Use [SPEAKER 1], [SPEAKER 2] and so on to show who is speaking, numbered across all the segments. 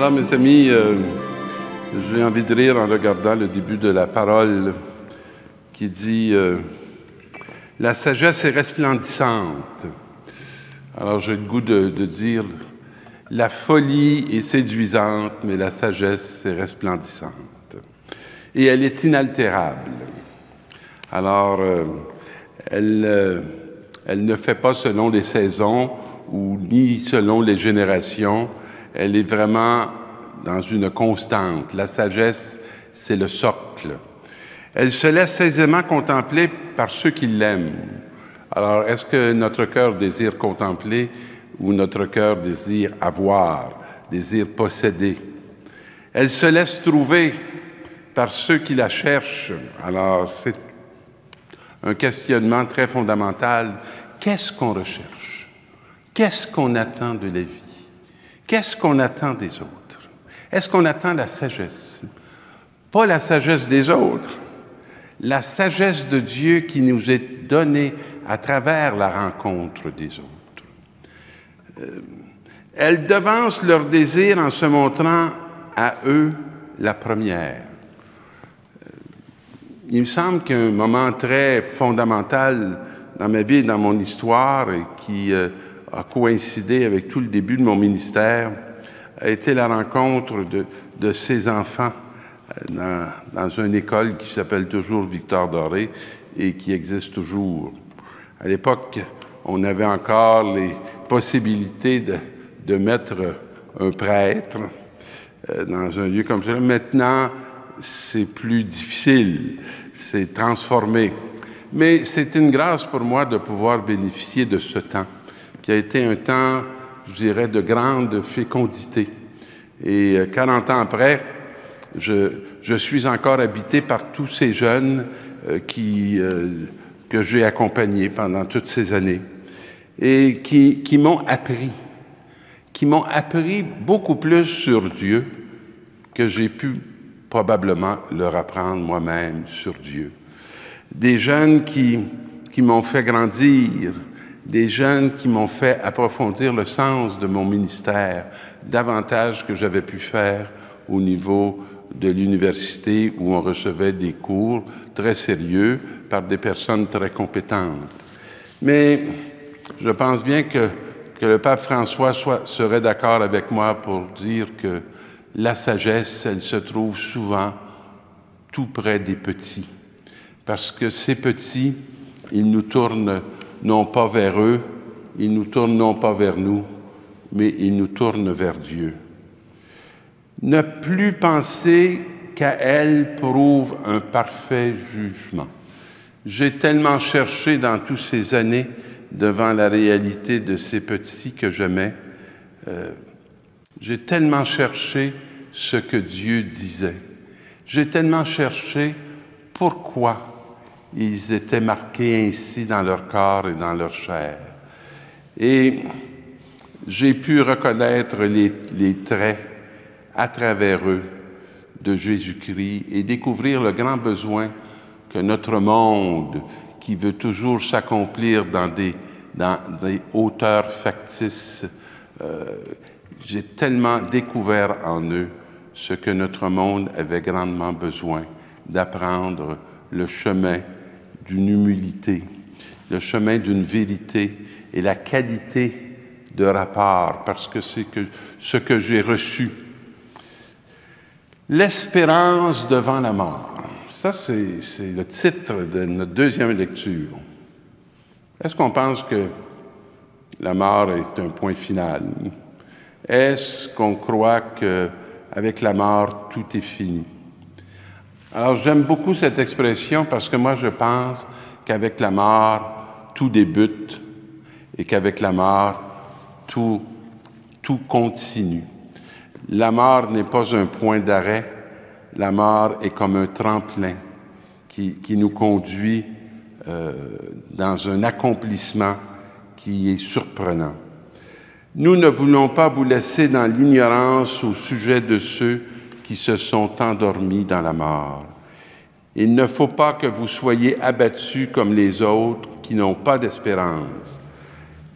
[SPEAKER 1] Alors, mes amis, j'ai envie de rire en regardant le début de la parole qui dit « La sagesse est resplendissante ». Alors, j'ai le goût de dire « La folie est séduisante, mais la sagesse est resplendissante. » Et elle est inaltérable. Alors, elle ne fait pas selon les saisons ou ni selon les générations. Elle est vraiment dans une constante. La sagesse, c'est le socle. Elle se laisse aisément contempler par ceux qui l'aiment. Alors, est-ce que notre cœur désire contempler ou notre cœur désire avoir, désire posséder? Elle se laisse trouver par ceux qui la cherchent. Alors, c'est un questionnement très fondamental. Qu'est-ce qu'on recherche? Qu'est-ce qu'on attend de la vie? Qu'est-ce qu'on attend des autres? Est-ce qu'on attend la sagesse? Pas la sagesse des autres, la sagesse de Dieu qui nous est donnée à travers la rencontre des autres. Elle devance leur désir en se montrant à eux la première. Il me semble qu'un moment très fondamental dans ma vie et dans mon histoire et qui a coïncidé avec tout le début de mon ministère a été la rencontre de ces enfants dans une école qui s'appelle toujours Victor Doré et qui existe toujours. À l'époque, on avait encore les possibilités de mettre un prêtre dans un lieu comme ça. Maintenant, c'est plus difficile, c'est transformé. Mais c'est une grâce pour moi de pouvoir bénéficier de ce temps, qui a été un temps, je dirais, de grande fécondité. Et 40 ans après, je suis encore habité par tous ces jeunes que j'ai accompagnés pendant toutes ces années et qui m'ont appris beaucoup plus sur Dieu que j'ai pu probablement leur apprendre moi-même sur Dieu. Des jeunes qui m'ont fait grandir, des jeunes qui m'ont fait approfondir le sens de mon ministère, davantage que j'avais pu faire au niveau de l'université où on recevait des cours très sérieux par des personnes très compétentes. Mais je pense bien que le pape François serait d'accord avec moi pour dire que la sagesse, elle se trouve souvent tout près des petits. Parce que ces petits, ils nous tournent non pas vers eux, ils nous tournent non pas vers nous, mais ils nous tournent vers Dieu. Ne plus penser qu'à elle prouve un parfait jugement. J'ai tellement cherché dans toutes ces années devant la réalité de ces petits que j'aimais. J'ai tellement cherché ce que Dieu disait. J'ai tellement cherché pourquoi ils étaient marqués ainsi dans leur corps et dans leur chair. Et j'ai pu reconnaître les traits à travers eux de Jésus-Christ et découvrir le grand besoin que notre monde, qui veut toujours s'accomplir dans des hauteurs factices, j'ai tellement découvert en eux ce que notre monde avait grandement besoin, d'apprendre le chemin d'une humilité, le chemin d'une vérité et la qualité de rapport, parce que c'est ce que j'ai reçu. L'espérance devant la mort. Ça, c'est le titre de notre deuxième lecture. Est-ce qu'on pense que la mort est un point final? Est-ce qu'on croit qu'avec la mort, tout est fini? Alors, j'aime beaucoup cette expression parce que moi, je pense qu'avec la mort, tout débute et qu'avec la mort, tout continue. La mort n'est pas un point d'arrêt. La mort est comme un tremplin qui nous conduit dans un accomplissement qui est surprenant. Nous ne voulons pas vous laisser dans l'ignorance au sujet de ceux qui se sont endormis dans la mort. Il ne faut pas que vous soyez abattus comme les autres qui n'ont pas d'espérance.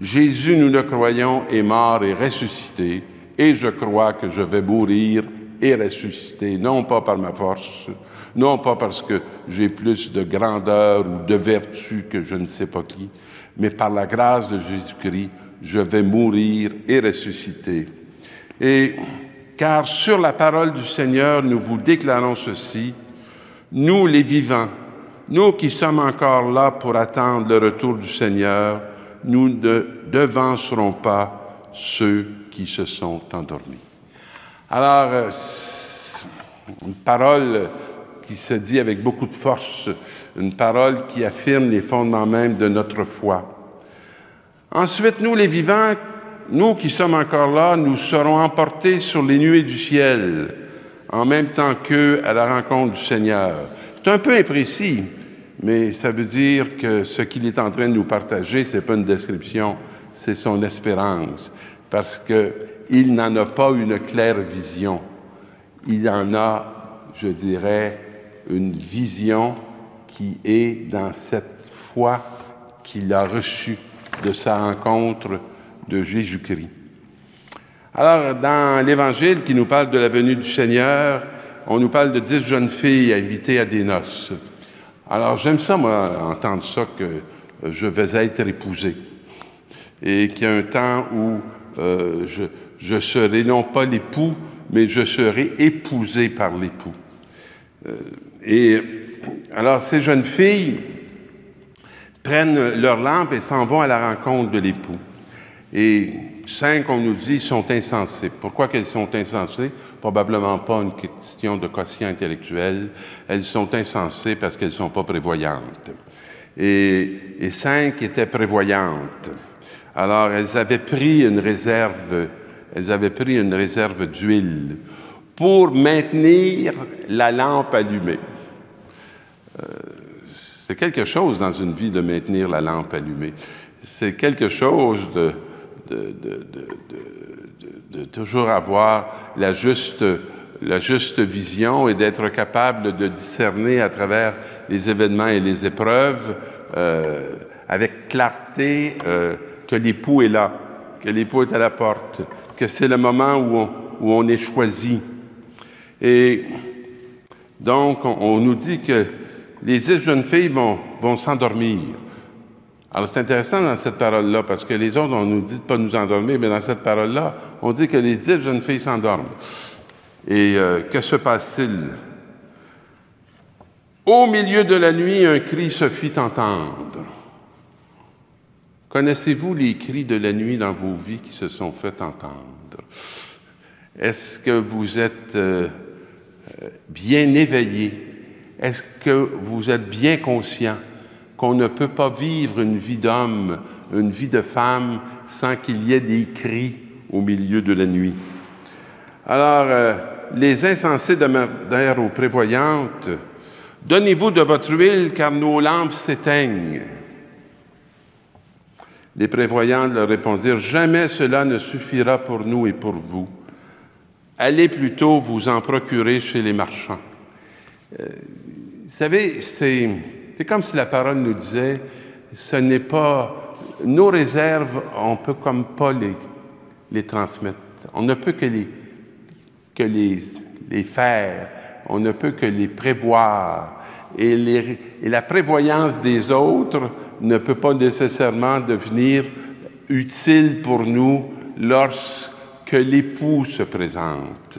[SPEAKER 1] Jésus, nous le croyons, est mort et ressuscité, et je crois que je vais mourir et ressusciter, non pas par ma force, non pas parce que j'ai plus de grandeur ou de vertu que je ne sais pas qui, mais par la grâce de Jésus-Christ, je vais mourir et ressusciter. Et car sur la parole du Seigneur, nous vous déclarons ceci, nous les vivants, nous qui sommes encore là pour attendre le retour du Seigneur, nous ne devancerons pas ceux qui se sont endormis. Alors, une parole qui se dit avec beaucoup de force, une parole qui affirme les fondements même de notre foi. Ensuite, nous les vivants, nous qui sommes encore là, nous serons emportés sur les nuées du ciel, en même temps qu'eux à la rencontre du Seigneur. C'est un peu imprécis, mais ça veut dire que ce qu'il est en train de nous partager, c'est pas une description, c'est son espérance, parce qu'il n'en a pas une claire vision. Il en a, je dirais, une vision qui est dans cette foi qu'il a reçue de sa rencontre de Jésus-Christ. Alors, dans l'Évangile qui nous parle de la venue du Seigneur, on nous parle de 10 jeunes filles invitées à des noces. Alors, j'aime ça, moi, entendre ça, que je vais être épousé. Et qu'il y a un temps où je serai non pas l'époux, mais je serai épousé par l'époux. Et alors, ces jeunes filles prennent leur lampe et s'en vont à la rencontre de l'époux. Et 5, on nous dit, sont insensées. Pourquoi qu'elles sont insensées? Probablement pas une question de quotient intellectuel. Elles sont insensées parce qu'elles ne sont pas prévoyantes. Et 5 étaient prévoyantes. Alors, elles avaient pris une réserve d'huile pour maintenir la lampe allumée. C'est quelque chose dans une vie de maintenir la lampe allumée. C'est quelque chose de toujours avoir la juste vision et d'être capable de discerner à travers les événements et les épreuves avec clarté que l'époux est là, que l'époux est à la porte, que c'est le moment où on est choisi. Et donc, on nous dit que les 10 jeunes filles vont s'endormir. Alors, c'est intéressant dans cette parole-là, parce que les autres, on nous dit de ne pas nous endormir, mais dans cette parole-là, on dit que les 10 jeunes filles s'endorment. Et que se passe-t-il? Au milieu de la nuit, un cri se fit entendre. Connaissez-vous les cris de la nuit dans vos vies qui se sont fait entendre? Est-ce que vous êtes bien éveillé? Est-ce que vous êtes bien conscient qu'on ne peut pas vivre une vie d'homme, une vie de femme, sans qu'il y ait des cris au milieu de la nuit? Alors, les insensés demandèrent aux prévoyantes, « Donnez-vous de votre huile, car nos lampes s'éteignent. » Les prévoyantes leur répondirent, « Jamais cela ne suffira pour nous et pour vous. Allez plutôt vous en procurer chez les marchands. » Vous savez, c'est comme si la parole nous disait, ce n'est pas, nos réserves, on ne peut comme pas les transmettre. On ne peut que les faire, on ne peut que les prévoir. Et la prévoyance des autres ne peut pas nécessairement devenir utile pour nous lorsque l'époux se présente.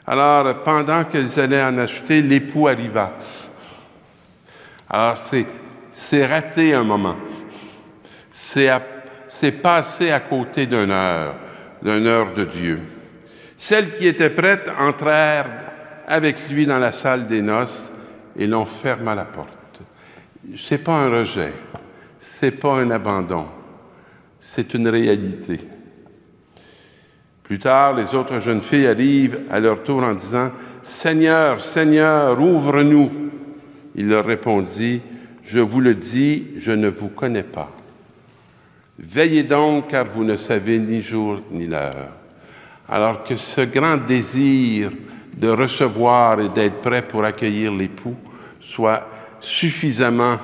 [SPEAKER 1] Alors, pendant qu'elles allaient en acheter, l'époux arriva. Alors, c'est raté un moment. C'est passé à côté d'une heure de Dieu. Celles qui étaient prêtes entrèrent avec lui dans la salle des noces et l'on ferma la porte. C'est pas un rejet, c'est pas un abandon, c'est une réalité. Plus tard, les autres jeunes filles arrivent à leur tour en disant « Seigneur, Seigneur, ouvre-nous » Il leur répondit « Je vous le dis, je ne vous connais pas. Veillez donc, car vous ne savez ni jour ni l'heure. » Alors que ce grand désir de recevoir et d'être prêt pour accueillir l'époux soit suffisamment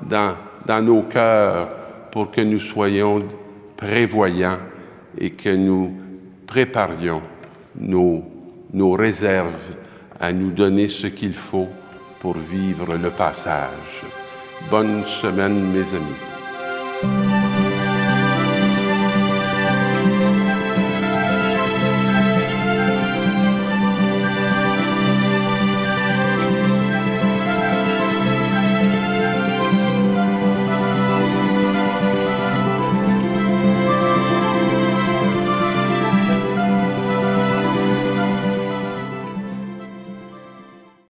[SPEAKER 1] dans nos cœurs pour que nous soyons prévoyants et que nous préparions nos réserves à nous donner ce qu'il faut pour vivre le passage. Bonne semaine, mes amis.